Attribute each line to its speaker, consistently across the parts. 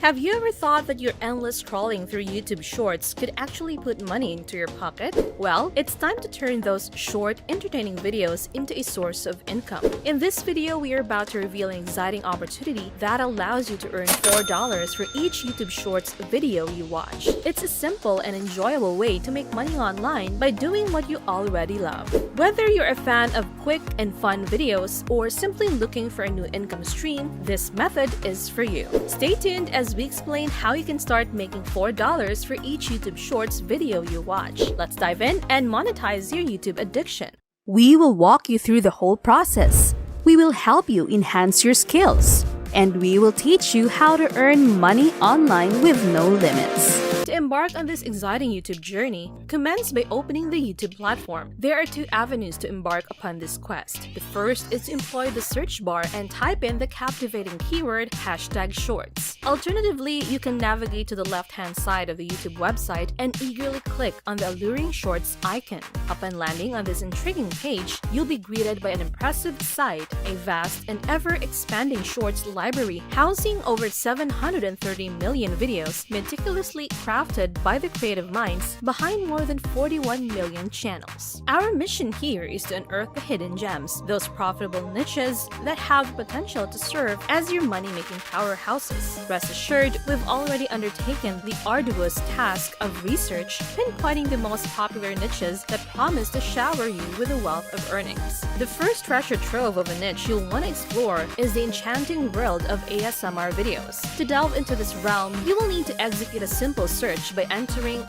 Speaker 1: Have you ever thought that your endless scrolling through YouTube Shorts could actually put money into your pocket? Well, it's time to turn those short, entertaining videos into a source of income. In this video, we are about to reveal an exciting opportunity that allows you to earn $4 for each YouTube Shorts video you watch. It's a simple and enjoyable way to make money online by doing what you already love. Whether you're a fan of quick and fun videos or simply looking for a new income stream, this method is for you. Stay tuned as we explain how you can start making $4 for each YouTube Shorts video you watch. Let's dive in and monetize your YouTube addiction.
Speaker 2: We will walk you through the whole process. We will help you enhance your skills. And we will teach you how to earn money online with no limits.
Speaker 1: To embark on this exciting YouTube journey, commence by opening the YouTube platform. There are two avenues to embark upon this quest. The first is to employ the search bar and type in the captivating keyword #shorts. Alternatively, you can navigate to the left-hand side of the YouTube website and eagerly click on the alluring shorts icon. Upon landing on this intriguing page, you'll be greeted by an impressive sight, a vast and ever-expanding shorts library housing over 730 million videos meticulously crafted by the creative minds behind more than 41 million channels. Our mission here is to unearth the hidden gems, those profitable niches that have the potential to serve as your money-making powerhouses. Rest assured, we've already undertaken the arduous task of research, pinpointing the most popular niches that promise to shower you with a wealth of earnings. The first treasure trove of a niche you'll want to explore is the enchanting world of ASMR videos. To delve into this realm, you will need to execute a simple search by entering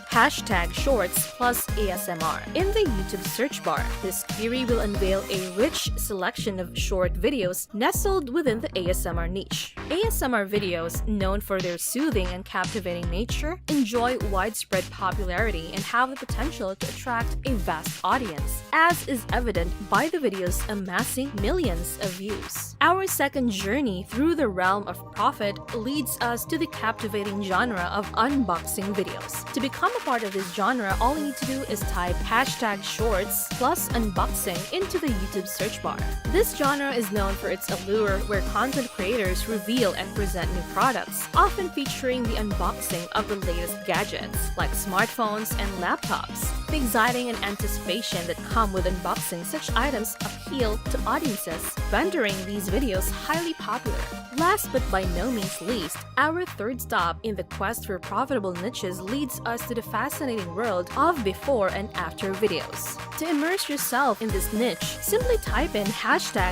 Speaker 1: #shorts plus ASMR in the YouTube search bar. This query will unveil a rich selection of short videos nestled within the ASMR niche. ASMR videos, known for their soothing and captivating nature, enjoy widespread popularity and have the potential to attract a vast audience, as is evident by the videos amassing millions of views. Our second journey through the realm of profit leads us to the captivating genre of unboxing videos. To become a part of this genre, all you need to do is type #shorts plus unboxing into the YouTube search bar. This genre is known for its allure, where content creators reveal and present new products, often featuring the unboxing of the latest gadgets, like smartphones and laptops. The exciting and anticipation that come with unboxing such items appeal to audiences, rendering these videos highly popular. Last but by no means least, our third stop in the quest for profitable niches leads us to the fascinating world of before and after videos. To immerse yourself in this niche, simply type in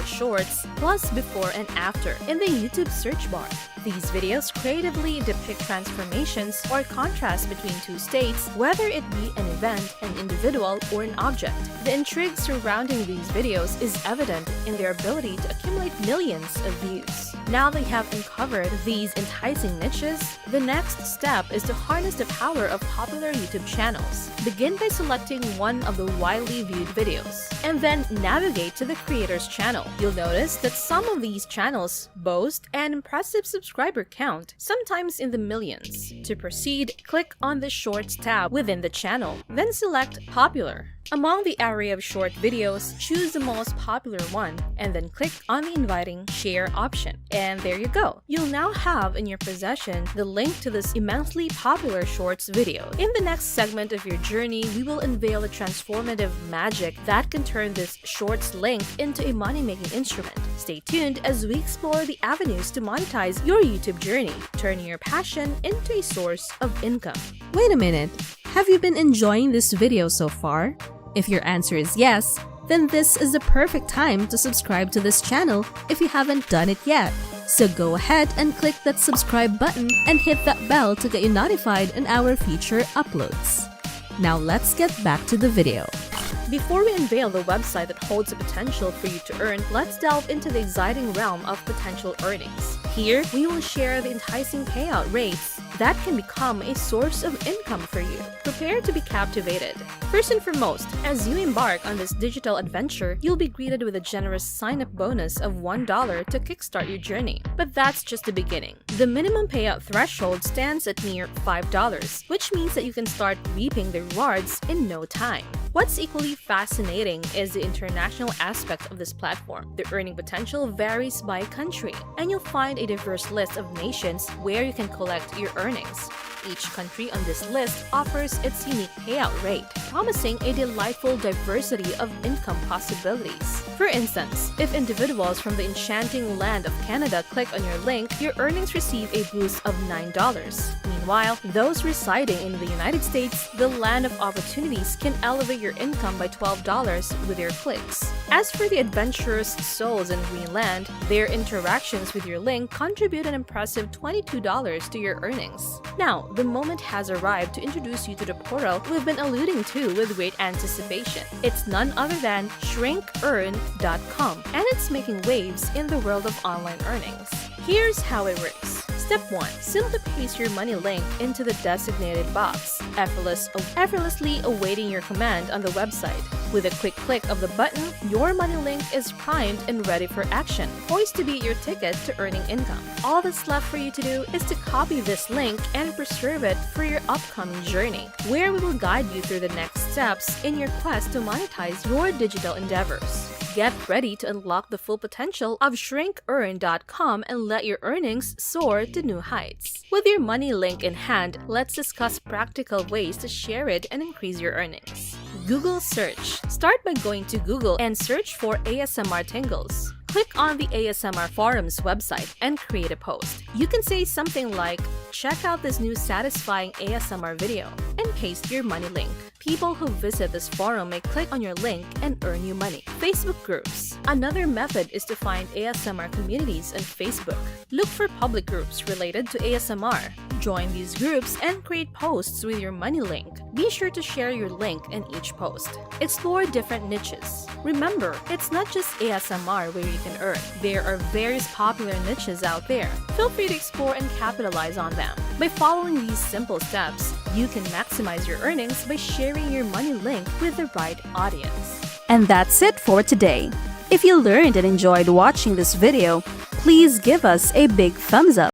Speaker 1: #shorts plus before and after in the YouTube search bar. These videos creatively depict transformations or contrast between two states, whether it be an event, an individual, or an object. The intrigue surrounding these videos is evident in their ability to accumulate millions of views. Now that you have uncovered these enticing niches, the next step is to harness the power of popular YouTube channels. Begin by selecting one of the widely viewed videos, and then navigate to the creator's channel. You'll notice that some of these channels boast an impressive subscriber count, sometimes in the millions. To proceed, click on the Shorts tab within the channel, then select Popular. Among the array of short videos, choose the most popular one, and then click on the inviting share option. And there you go! You'll now have in your possession the link to this immensely popular shorts video. In the next segment of your journey, we will unveil the transformative magic that can turn this shorts link into a money-making instrument. Stay tuned as we explore the avenues to monetize your YouTube journey, turning your passion into a source of income.
Speaker 2: Wait a minute, have you been enjoying this video so far? If your answer is yes, then this is the perfect time to subscribe to this channel if you haven't done it yet. So go ahead and click that subscribe button and hit that bell to get you notified on our future uploads. Now let's get back to the video.
Speaker 1: Before we unveil the website that holds the potential for you to earn, let's delve into the exciting realm of potential earnings. Here, we will share the enticing payout rates that can become a source of income for you. Prepare to be captivated. First and foremost, as you embark on this digital adventure, you'll be greeted with a generous sign-up bonus of $1 to kickstart your journey. But that's just the beginning. The minimum payout threshold stands at near $5, which means that you can start reaping the rewards in no time. What's equally fascinating is the international aspect of this platform. The earning potential varies by country, and you'll find a diverse list of nations where you can collect your earnings. Each country on this list offers its unique payout rate, promising a delightful diversity of income possibilities. For instance, if individuals from the enchanting land of Canada click on your link, your earnings receive a boost of $9. Meanwhile, those residing in the United States, the land of opportunities, can elevate your income by $12 with your clicks. As for the adventurous souls in Greenland, their interactions with your link contribute an impressive $22 to your earnings. Now, the moment has arrived to introduce you to the portal we've been alluding to with great anticipation. It's none other than shrinkearn.com, and it's making waves in the world of online earnings. Here's how it works. Step 1. Simply paste your money link into the designated box, effortlessly awaiting your command on the website. With a quick click of the button, your money link is primed and ready for action, poised to be your ticket to earning income. All that's left for you to do is to copy this link and preserve it for your upcoming journey, where we will guide you through the next steps in your quest to monetize your digital endeavors. Get ready to unlock the full potential of shrinkearn.com and let your earnings soar to new heights. With your money link in hand, let's discuss practical ways to share it and increase your earnings. Google search. Start by going to Google and search for ASMR tingles. Click on the ASMR Forums website and create a post. You can say something like, "Check out this new satisfying ASMR video," and paste your money link. People who visit this forum may click on your link and earn you money. Facebook groups. Another method is to find ASMR communities on Facebook. Look for public groups related to ASMR. Join these groups and create posts with your money link. Be sure to share your link in each post. Explore different niches. Remember, it's not just ASMR where you can earn. There are various popular niches out there. Feel free to explore and capitalize on them. By following these simple steps, you can maximize your earnings by sharing your money link with the right audience.
Speaker 2: And that's it for today. If you learned and enjoyed watching this video, please give us a big thumbs up.